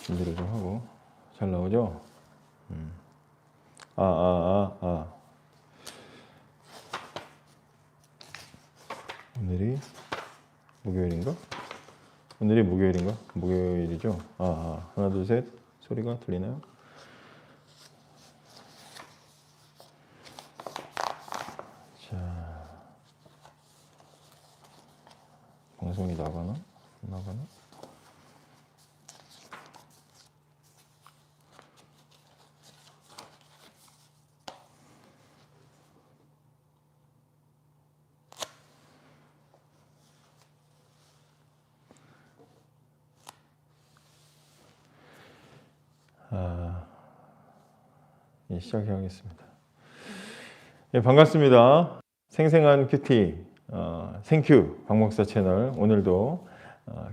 준비를 좀 하고. 잘 나오죠? 오늘이 목요일인가? 오늘이 목요일인가? 목요일이죠? 하나, 둘, 셋. 소리가 들리나요? 자, 방송이 나가나? 안 나가나? 시작하겠습니다. 예, 반갑습니다. 생생한 큐티, 생큐 박목사 채널 오늘도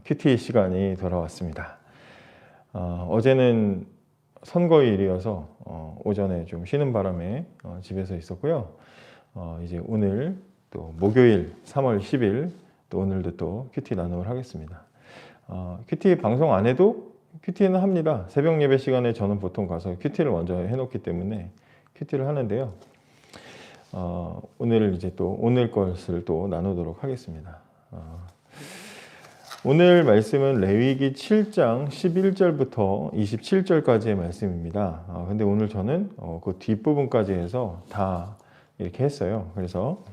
큐티 시간이 돌아왔습니다. 어제는 선거일이어서 오전에 좀 쉬는 바람에 집에서 있었고요. 이제 오늘 또 목요일 3월 10일 또 오늘도 또 큐티 나눔을 하겠습니다. 큐티 방송 안 해도 큐티는 합니다. 새벽 예배 시간에 저는 보통 가서 큐티를 먼저 해놓기 때문에 큐티를 하는데요. 오늘 이제 또 오늘 것을 또 나누도록 하겠습니다. 오늘 말씀은 레위기 7장 11절부터 27절까지의 말씀입니다. 근데 오늘 저는 그 뒷부분까지 해서 다 이렇게 했어요. 그래서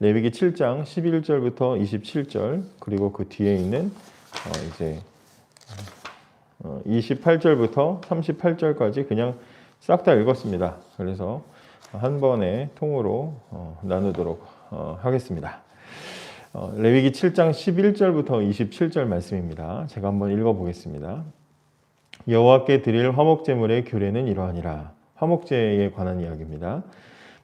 레위기 7장 11절부터 27절 그리고 그 뒤에 있는 이제 28절부터 38절까지 그냥 싹 다 읽었습니다. 그래서 한 번에 통으로 나누도록 하겠습니다. 레위기 7장 11절부터 27절 말씀입니다. 제가 한번 읽어보겠습니다. 여호와께 드릴 화목제물의 규례는 이러하니라. 화목제에 관한 이야기입니다.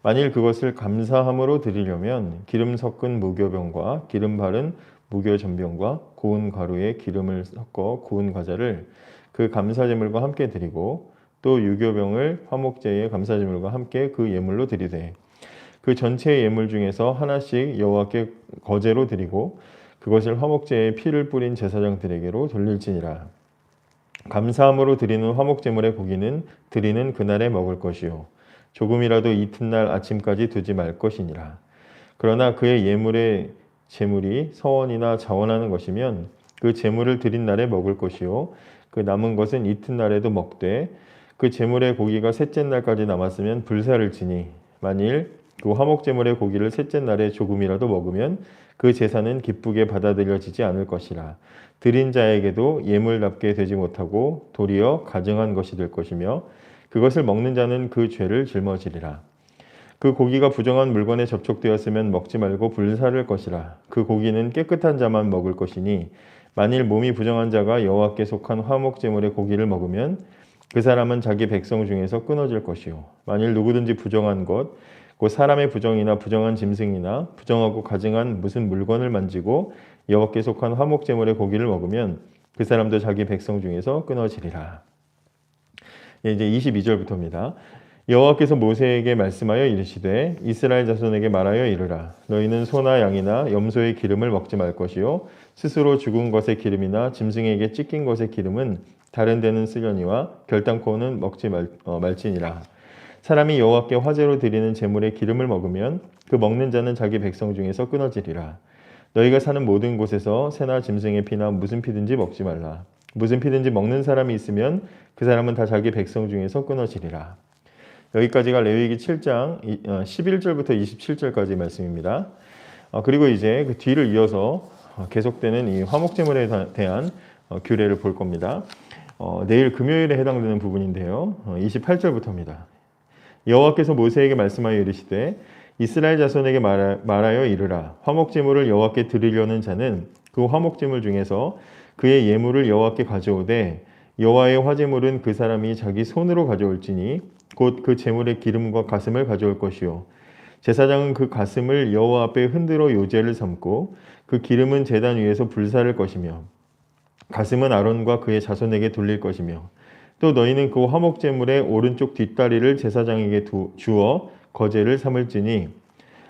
만일 그것을 감사함으로 드리려면 기름 섞은 무교병과 기름 바른 무교전병과 고운 가루에 기름을 섞어 구운 과자를 그 감사제물과 함께 드리고 또 유교병을 화목제의 감사제물과 함께 그 예물로 드리되 그 전체 예물 중에서 하나씩 여호와께 거제로 드리고 그것을 화목제에 피를 뿌린 제사장들에게로 돌릴지니라. 감사함으로 드리는 화목제물의 고기는 드리는 그날에 먹을 것이요 조금이라도 이튿날 아침까지 두지 말 것이니라. 그러나 그의 예물의 제물이 서원이나 자원하는 것이면 그 제물을 드린 날에 먹을 것이요 그 남은 것은 이튿날에도 먹되 그 제물의 고기가 셋째 날까지 남았으면 불사를 지니 만일 그 화목제물의 고기를 셋째 날에 조금이라도 먹으면 그 제사는 기쁘게 받아들여지지 않을 것이라. 드린 자에게도 예물답게 되지 못하고 도리어 가증한 것이 될 것이며 그것을 먹는 자는 그 죄를 짊어지리라. 그 고기가 부정한 물건에 접촉되었으면 먹지 말고 불사를 것이라. 그 고기는 깨끗한 자만 먹을 것이니 만일 몸이 부정한 자가 여호와께 속한 화목제물의 고기를 먹으면 그 사람은 자기 백성 중에서 끊어질 것이요 만일 누구든지 부정한 것 곧 사람의 부정이나 부정한 짐승이나 부정하고 가증한 무슨 물건을 만지고 여호와께 속한 화목제물의 고기를 먹으면 그 사람도 자기 백성 중에서 끊어지리라. 이제 22절부터입니다. 여호와께서 모세에게 말씀하여 이르시되 이스라엘 자손에게 말하여 이르라. 너희는 소나 양이나 염소의 기름을 먹지 말 것이요 스스로 죽은 것의 기름이나 짐승에게 찢긴 것의 기름은 다른 데는 쓰려니와 결단코는 먹지 말지니라. 사람이 여호와께 화제로 드리는 제물의 기름을 먹으면 그 먹는 자는 자기 백성 중에서 끊어지리라. 너희가 사는 모든 곳에서 새나 짐승의 피나 무슨 피든지 먹지 말라. 무슨 피든지 먹는 사람이 있으면 그 사람은 다 자기 백성 중에서 끊어지리라. 여기까지가 레위기 7장 11절부터 27절까지 말씀입니다. 그리고 이제 그 뒤를 이어서 계속되는 이 화목제물에 대한 규례를 볼 겁니다. 내일 금요일에 해당되는 부분인데요. 28절부터입니다. 여호와께서 모세에게 말씀하여 이르시되 이스라엘 자손에게 말하여 이르라. 화목제물을 여호와께 드리려는 자는 그 화목제물 중에서 그의 예물을 여호와께 가져오되 여호와의 화제물은 그 사람이 자기 손으로 가져올지니 곧 그 제물의 기름과 가슴을 가져올 것이요 제사장은 그 가슴을 여호와 앞에 흔들어 요제를 삼고 그 기름은 제단 위에서 불사를 것이며 가슴은 아론과 그의 자손에게 돌릴 것이며 또 너희는 그 화목제물의 오른쪽 뒷다리를 제사장에게 주어 거제를 삼을지니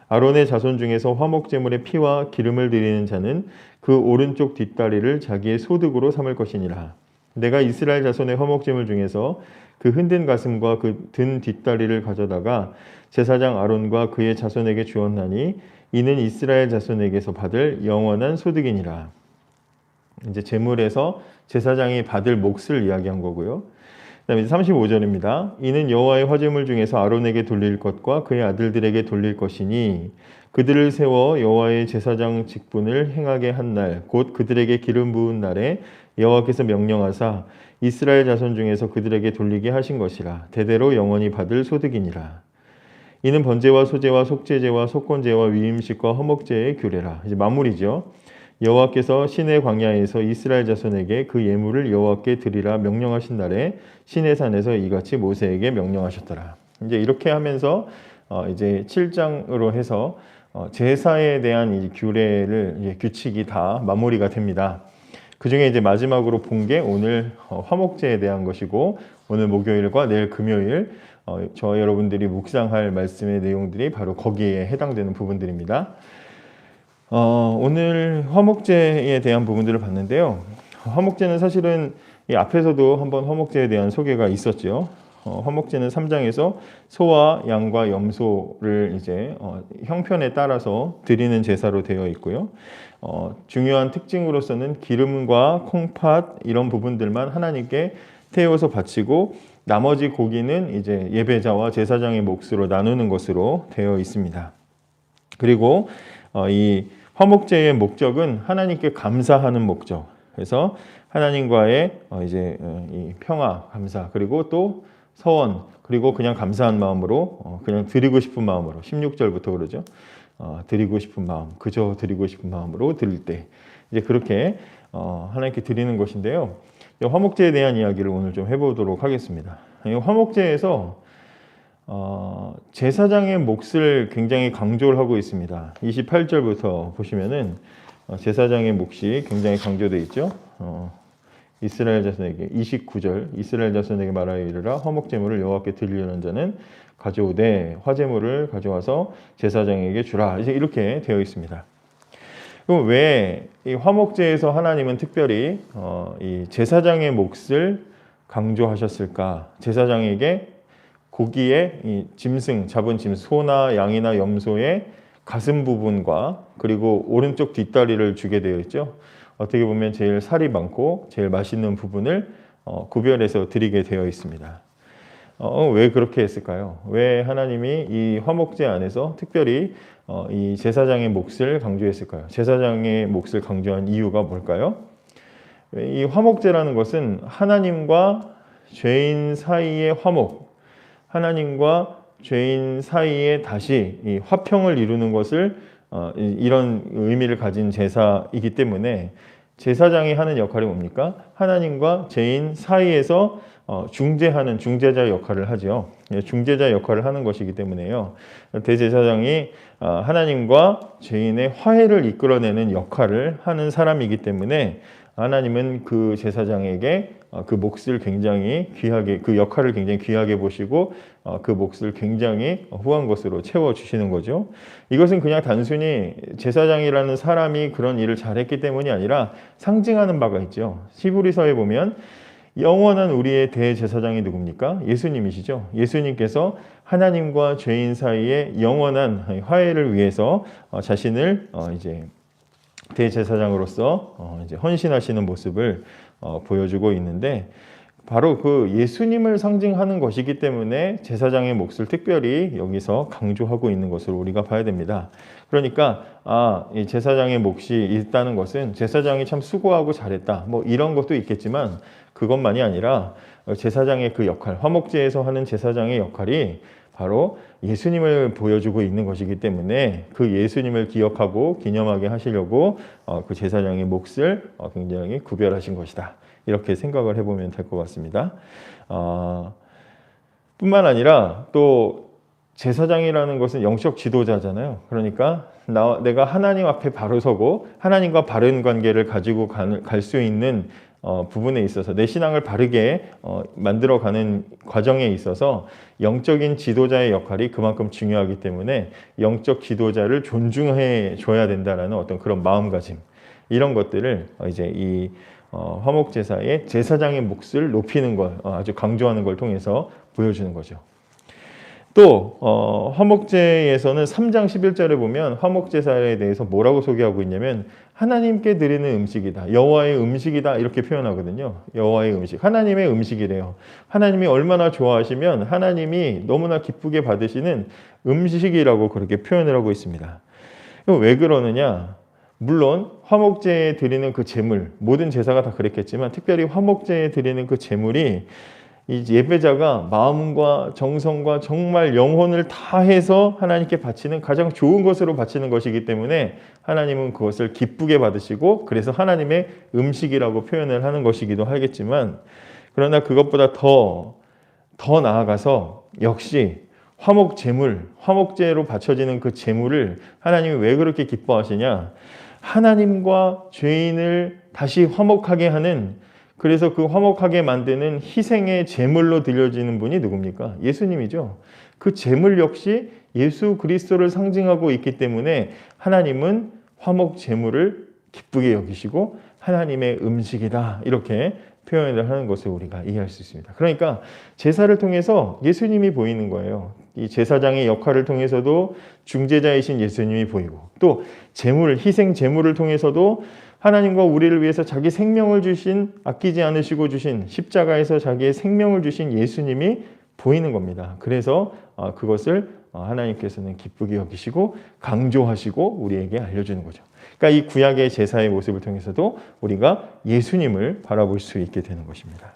아론의 자손 중에서 화목제물의 피와 기름을 드리는 자는 그 오른쪽 뒷다리를 자기의 소득으로 삼을 것이니라. 내가 이스라엘 자손의 화목제물 중에서 그 흔든 가슴과 그 든 뒷다리를 가져다가 제사장 아론과 그의 자손에게 주었나니 이는 이스라엘 자손에게서 받을 영원한 소득이니라. 이제 제물에서 제사장이 받을 몫을 이야기한 거고요. 그다음에 35절입니다. 이는 여호와의 화제물 중에서 아론에게 돌릴 것과 그의 아들들에게 돌릴 것이니 그들을 세워 여호와의 제사장 직분을 행하게 한 날 곧 그들에게 기름 부은 날에 여호와께서 명령하사 이스라엘 자손 중에서 그들에게 돌리게 하신 것이라. 대대로 영원히 받을 소득이니라. 이는 번제와 소제와 속죄제와 속건제와 위임식과 허목제의 규례라. 이제 마무리죠. 여호와께서 시내 광야에서 이스라엘 자손에게 그 예물을 여호와께 드리라 명령하신 날에 시내산에서 이같이 모세에게 명령하셨더라. 이제 이렇게 하면서 이제 7장으로 해서 제사에 대한 이 규례를 이제 규칙이 다 마무리가 됩니다. 그 중에 이제 마지막으로 본 게 오늘 화목제에 대한 것이고 오늘 목요일과 내일 금요일 저 여러분들이 묵상할 말씀의 내용들이 바로 거기에 해당되는 부분들입니다. 오늘 화목제에 대한 부분들을 봤는데요. 화목제는 사실은 이 앞에서도 한번 화목제에 대한 소개가 있었죠. 화목제는 3장에서 소와 양과 염소를 이제 형편에 따라서 드리는 제사로 되어 있고요. 중요한 특징으로서는 기름과 콩팥 이런 부분들만 하나님께 태워서 바치고 나머지 고기는 이제 예배자와 제사장의 몫으로 나누는 것으로 되어 있습니다. 그리고 이 화목제의 목적은 하나님께 감사하는 목적. 그래서 하나님과의 이제 이 평화, 감사, 그리고 또 서원, 그리고 그냥 감사한 마음으로 그냥 드리고 싶은 마음으로 16절부터 그러죠. 드리고 싶은 마음, 그저 드리고 싶은 마음으로 드릴 때 이제 그렇게 하나님께 드리는 것인데요. 화목제에 대한 이야기를 오늘 좀 해보도록 하겠습니다. 화목제에서 제사장의 몫을 굉장히 강조를 하고 있습니다. 28절부터 보시면은 제사장의 몫이 굉장히 강조되어 있죠. 이스라엘 자손에게 29절 이스라엘 자손에게 말하여 이르라 화목제물을 여호와께 드리려는 자는 가져오되 화제물을 가져와서 제사장에게 주라. 이제 이렇게 되어 있습니다. 그럼 왜 이 화목제에서 하나님은 특별히 이 제사장의 몫을 강조하셨을까? 제사장에게 고기의 이 짐승, 잡은 짐승, 소나 양이나 염소의 가슴 부분과 그리고 오른쪽 뒷다리를 주게 되어 있죠. 어떻게 보면 제일 살이 많고 제일 맛있는 부분을 구별해서 드리게 되어 있습니다. 왜 그렇게 했을까요? 왜 하나님이 이 화목제 안에서 특별히 이 제사장의 몫을 강조했을까요? 제사장의 몫을 강조한 이유가 뭘까요? 이 화목제라는 것은 하나님과 죄인 사이의 화목, 하나님과 죄인 사이에 다시 이 화평을 이루는 것을 이런 의미를 가진 제사이기 때문에 제사장이 하는 역할이 뭡니까? 하나님과 죄인 사이에서 중재하는 중재자 역할을 하죠. 중재자 역할을 하는 것이기 때문에요. 대제사장이 하나님과 죄인의 화해를 이끌어내는 역할을 하는 사람이기 때문에 하나님은 그 제사장에게 그 몫을 굉장히 귀하게, 그 역할을 굉장히 귀하게 보시고 그 몫을 굉장히 후한 것으로 채워주시는 거죠. 이것은 그냥 단순히 제사장이라는 사람이 그런 일을 잘했기 때문이 아니라 상징하는 바가 있죠. 히브리서에 보면 영원한 우리의 대제사장이 누굽니까? 예수님이시죠. 예수님께서 하나님과 죄인 사이에 영원한 화해를 위해서 자신을 이제 대제사장으로서 이제 헌신하시는 모습을 보여주고 있는데 바로 그 예수님을 상징하는 것이기 때문에 제사장의 몫을 특별히 여기서 강조하고 있는 것으로 우리가 봐야 됩니다. 그러니까 이 제사장의 몫이 있다는 것은 제사장이 참 수고하고 잘했다 뭐 이런 것도 있겠지만 그것만이 아니라 제사장의 그 역할, 화목제에서 하는 제사장의 역할이 바로 예수님을 보여주고 있는 것이기 때문에 그 예수님을 기억하고 기념하게 하시려고 그 제사장의 몫을 굉장히 구별하신 것이다. 이렇게 생각을 해보면 될 것 같습니다. 뿐만 아니라 또 제사장이라는 것은 영적 지도자잖아요. 그러니까 내가 하나님 앞에 바로 서고 하나님과 바른 관계를 가지고 갈 수 있는 부분에 있어서 내 신앙을 바르게 만들어가는 과정에 있어서 영적인 지도자의 역할이 그만큼 중요하기 때문에 영적 지도자를 존중해 줘야 된다라는 어떤 그런 마음가짐 이런 것들을 이제 이 화목 제사의 제사장의 몫을 높이는 걸 아주 강조하는 걸 통해서 보여주는 거죠. 또 화목제에서는 3장 11절에 보면 화목제사에 대해서 뭐라고 소개하고 있냐면 하나님께 드리는 음식이다. 여호와의 음식이다. 이렇게 표현하거든요. 여호와의 음식. 하나님의 음식이래요. 하나님이 얼마나 좋아하시면 하나님이 너무나 기쁘게 받으시는 음식이라고 그렇게 표현을 하고 있습니다. 왜 그러느냐? 물론 화목제에 드리는 그 제물, 모든 제사가 다 그랬겠지만 특별히 화목제에 드리는 그 제물이 이 예배자가 마음과 정성과 정말 영혼을 다해서 하나님께 바치는 가장 좋은 것으로 바치는 것이기 때문에 하나님은 그것을 기쁘게 받으시고 그래서 하나님의 음식이라고 표현을 하는 것이기도 하겠지만 그러나 그것보다 더 나아가서 역시 화목 제물, 화목제로 바쳐지는 그 제물을 하나님이 왜 그렇게 기뻐하시냐? 하나님과 죄인을 다시 화목하게 하는 그래서 그 화목하게 만드는 희생의 제물로 드려지는 분이 누굽니까? 예수님이죠. 그 제물 역시 예수 그리스도를 상징하고 있기 때문에 하나님은 화목 제물을 기쁘게 여기시고 하나님의 음식이다 이렇게 표현을 하는 것을 우리가 이해할 수 있습니다. 그러니까 제사를 통해서 예수님이 보이는 거예요. 이 제사장의 역할을 통해서도 중재자이신 예수님이 보이고 또 제물, 희생 제물을 통해서도 하나님과 우리를 위해서 자기 생명을 주신 아끼지 않으시고 주신 십자가에서 자기의 생명을 주신 예수님이 보이는 겁니다. 그래서 그것을 하나님께서는 기쁘게 여기시고 강조하시고 우리에게 알려주는 거죠. 그러니까 이 구약의 제사의 모습을 통해서도 우리가 예수님을 바라볼 수 있게 되는 것입니다.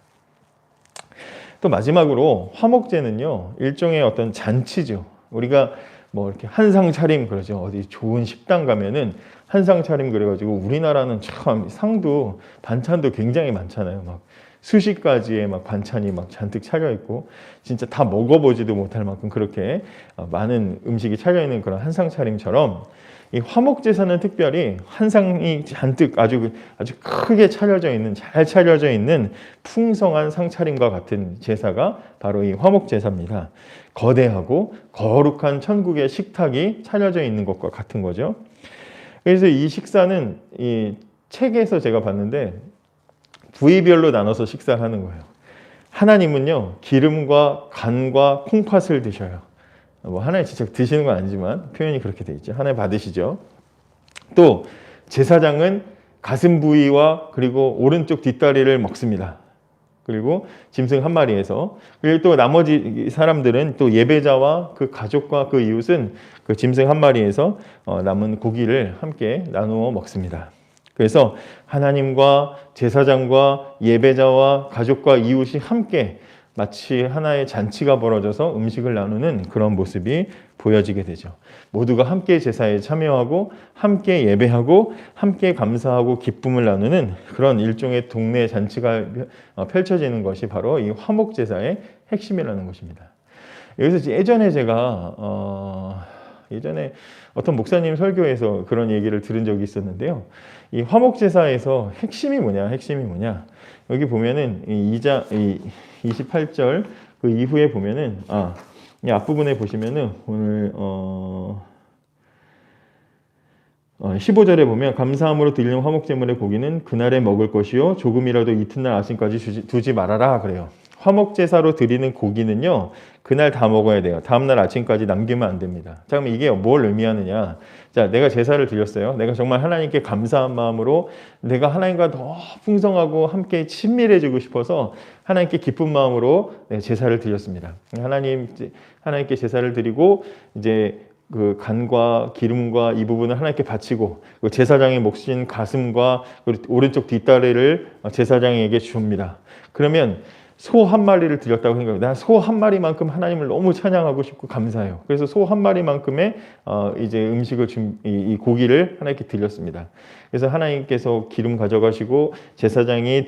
또 마지막으로 화목제는요 일종의 어떤 잔치죠. 우리가 뭐 이렇게 한상 차림 그러죠. 어디 좋은 식당 가면은 한상 차림 그래가지고 우리나라는 참 상도 반찬도 굉장히 많잖아요. 막 수십 가지의 막 반찬이 막 잔뜩 차려 있고 진짜 다 먹어보지도 못할 만큼 그렇게 많은 음식이 차려 있는 그런 한상 차림처럼 이 화목 제사는 특별히 한상이 잔뜩 아주 크게 차려져 있는 잘 차려져 있는 풍성한 상차림과 같은 제사가 바로 이 화목 제사입니다. 거대하고 거룩한 천국의 식탁이 차려져 있는 것과 같은 거죠. 그래서 이 식사는 이 책에서 제가 봤는데 부위별로 나눠서 식사를 하는 거예요. 하나님은요 기름과 간과 콩팥을 드셔요. 뭐 하나님 직접 드시는 건 아니지만 표현이 그렇게 돼 있죠. 하나님 받으시죠. 또 제사장은 가슴 부위와 그리고 오른쪽 뒷다리를 먹습니다. 그리고 짐승 한 마리에서 그리고 또 나머지 사람들은 또 예배자와 그 가족과 그 이웃은 그 짐승 한 마리에서 남은 고기를 함께 나누어 먹습니다. 그래서 하나님과 제사장과 예배자와 가족과 이웃이 함께 마치 하나의 잔치가 벌어져서 음식을 나누는 그런 모습이 보여지게 되죠. 모두가 함께 제사에 참여하고 함께 예배하고 함께 감사하고 기쁨을 나누는 그런 일종의 동네 잔치가 펼쳐지는 것이 바로 이 화목 제사의 핵심이라는 것입니다. 여기서 예전에 제가 예전에 어떤 목사님 설교에서 그런 얘기를 들은 적이 있었는데요. 이 화목 제사에서 핵심이 뭐냐? 여기 보면은 이 28절 그 이후에 보면은 이 앞부분에 보시면은 오늘 15절에 보면 감사함으로 드리는 화목제물의 고기는 그날에 먹을 것이요 조금이라도 이튿날 아침까지 두지 말아라 그래요. 화목제사로 드리는 고기는요 그날 다 먹어야 돼요. 다음날 아침까지 남기면 안 됩니다. 자, 그럼 이게 뭘 의미하느냐? 자, 내가 제사를 드렸어요. 내가 정말 하나님께 감사한 마음으로 내가 하나님과 더 풍성하고 함께 친밀해지고 싶어서 하나님께 기쁜 마음으로 제사를 드렸습니다. 하나님께 제사를 드리고 이제 그 간과 기름과 이 부분을 하나님께 바치고 제사장의 몫인 가슴과 오른쪽 뒷다리를 제사장에게 줍니다. 그러면 소 한 마리를 드렸다고 생각해요. 난 소 한 마리만큼 하나님을 너무 찬양하고 싶고 감사해요. 그래서 소 한 마리만큼의 이제 음식을 이 고기를 하나님께 드렸습니다. 그래서 하나님께서 기름 가져가시고 제사장이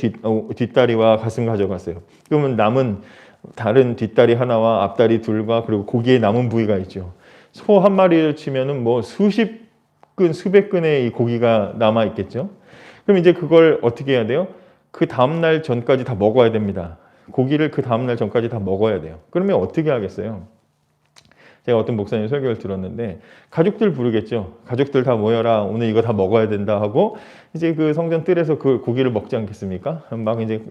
뒷다리와 가슴 가져갔어요. 그러면 남은 다른 뒷다리 하나와 앞다리 둘과 그리고 고기에 남은 부위가 있죠. 소 한 마리를 치면은 뭐 수십 근 수백 근의 이 고기가 남아 있겠죠. 그럼 이제 그걸 어떻게 해야 돼요? 그 다음 날 전까지 다 먹어야 됩니다. 고기를 그 다음날 전까지 다 먹어야 돼요. 그러면 어떻게 하겠어요? 제가 어떤 목사님 설교를 들었는데 가족들 부르겠죠. 가족들 다 모여라. 오늘 이거 다 먹어야 된다 하고 이제 그 성전 뜰에서 그 고기를 먹지 않겠습니까? 막 이제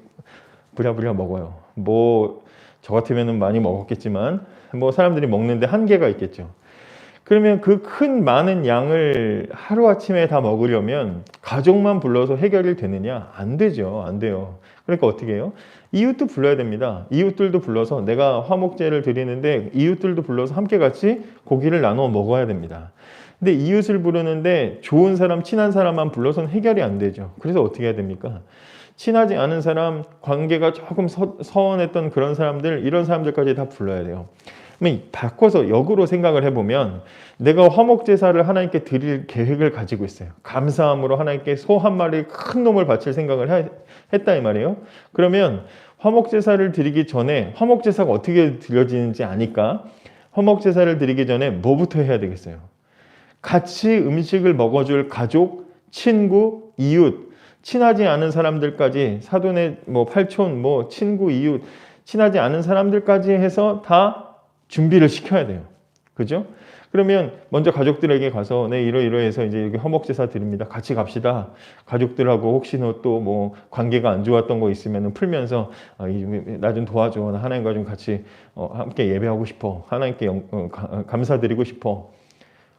부랴부랴 먹어요. 뭐 저 같으면 많이 먹었겠지만 뭐 사람들이 먹는데 한계가 있겠죠. 그러면 그 큰 많은 양을 하루아침에 다 먹으려면 가족만 불러서 해결이 되느냐? 안 되죠. 안 돼요. 그러니까 어떻게 해요? 이웃도 불러야 됩니다. 이웃들도 불러서 내가 화목제를 드리는데 이웃들도 불러서 함께 같이 고기를 나눠 먹어야 됩니다. 근데 이웃을 부르는데 좋은 사람, 친한 사람만 불러서는 해결이 안 되죠. 그래서 어떻게 해야 됩니까? 친하지 않은 사람, 관계가 조금 서운했던 그런 사람들, 이런 사람들까지 다 불러야 돼요. 바꿔서 역으로 생각을 해보면 내가 화목제사를 하나님께 드릴 계획을 가지고 있어요. 감사함으로 하나님께 소 한 마리 큰 놈을 바칠 생각을 했다 이 말이에요. 그러면 화목제사를 드리기 전에 화목제사가 어떻게 드려지는지 아니까 화목제사를 드리기 전에 뭐부터 해야 되겠어요? 같이 음식을 먹어줄 가족, 친구, 이웃, 친하지 않은 사람들까지 사돈의 뭐 팔촌, 뭐 친구, 이웃, 친하지 않은 사람들까지 해서 다 준비를 시켜야 돼요. 그죠? 그러면 먼저 가족들에게 가서 네 이러이러해서 이제 여기 화목제사 드립니다. 같이 갑시다. 가족들하고 혹시나 또 뭐 관계가 안 좋았던 거 있으면 풀면서 나 좀 도와줘. 나 하나님과 좀 같이 함께 예배하고 싶어. 하나님께 감사드리고 싶어.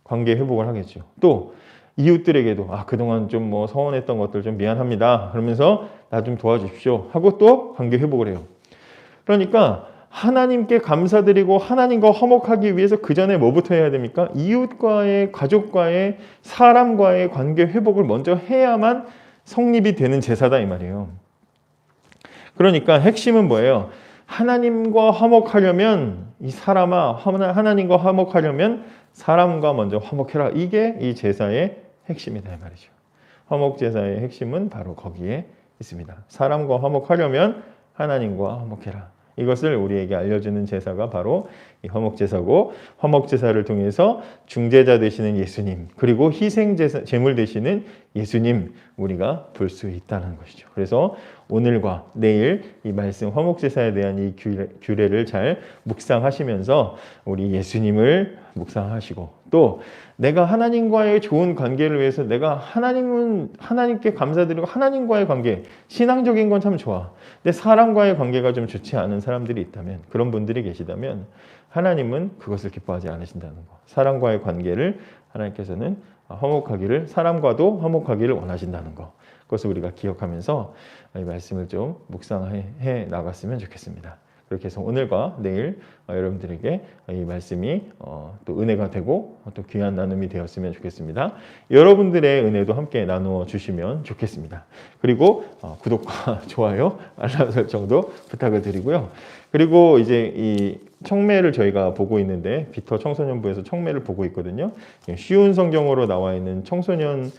관계 회복을 하겠죠. 또 이웃들에게도 그동안 좀 뭐 서운했던 것들 좀 미안합니다. 그러면서 나 좀 도와주십시오. 하고 또 관계 회복을 해요. 그러니까 하나님께 감사드리고 하나님과 화목하기 위해서 그 전에 뭐부터 해야 됩니까? 이웃과의, 가족과의, 사람과의 관계 회복을 먼저 해야만 성립이 되는 제사다 이 말이에요. 그러니까 핵심은 뭐예요? 하나님과 화목하려면 이 사람아 하나님과 화목하려면 사람과 먼저 화목해라. 이게 이 제사의 핵심이다 이 말이죠. 화목 제사의 핵심은 바로 거기에 있습니다. 사람과 화목하려면 하나님과 화목해라. 이것을 우리에게 알려주는 제사가 바로 이 화목제사고, 화목제사를 통해서 중재자 되시는 예수님, 그리고 희생제사, 제물 되시는 예수님 우리가 볼 수 있다는 것이죠. 그래서 오늘과 내일 이 말씀 화목제사에 대한 이 규례를 잘 묵상하시면서 우리 예수님을 묵상하시고, 또 내가 하나님과의 좋은 관계를 위해서 내가 하나님께 감사드리고 하나님과의 관계, 신앙적인 건 참 좋아. 근데 사람과의 관계가 좀 좋지 않은 사람들이 있다면, 그런 분들이 계시다면 하나님은 그것을 기뻐하지 않으신다는 거. 사람과의 관계를 하나님께서는 화목하기를, 사람과도 화목하기를 원하신다는 거. 그것을 우리가 기억하면서 이 말씀을 좀 묵상해 나갔으면 좋겠습니다. 그렇게 해서 오늘과 내일 여러분들에게 이 말씀이 또 은혜가 되고 또 귀한 나눔이 되었으면 좋겠습니다. 여러분들의 은혜도 함께 나누어 주시면 좋겠습니다. 그리고 구독과 좋아요, 알람 설정도 부탁을 드리고요. 그리고 이제 이 청매를 저희가 보고 있는데 비터 청소년부에서 청매를 보고 있거든요. 쉬운 성경으로 나와 있는 청소년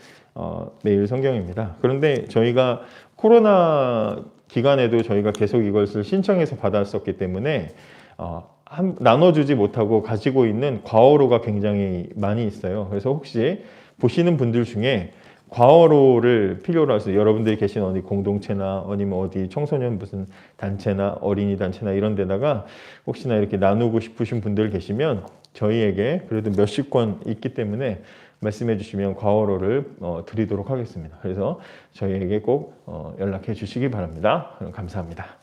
매일 성경입니다. 그런데 저희가 코로나 기간에도 저희가 계속 이것을 신청해서 받았었기 때문에 나눠주지 못하고 가지고 있는 과어로가 굉장히 많이 있어요. 그래서 혹시 보시는 분들 중에 과어로를 필요로 해서 여러분들이 계신 어디 공동체나 아니면 어디 청소년 무슨 단체나 어린이 단체나 이런 데다가 혹시나 이렇게 나누고 싶으신 분들 계시면 저희에게 그래도 몇십 권 있기 때문에 말씀해 주시면 과어로를 드리도록 하겠습니다. 그래서 저희에게 꼭 연락해 주시기 바랍니다. 감사합니다.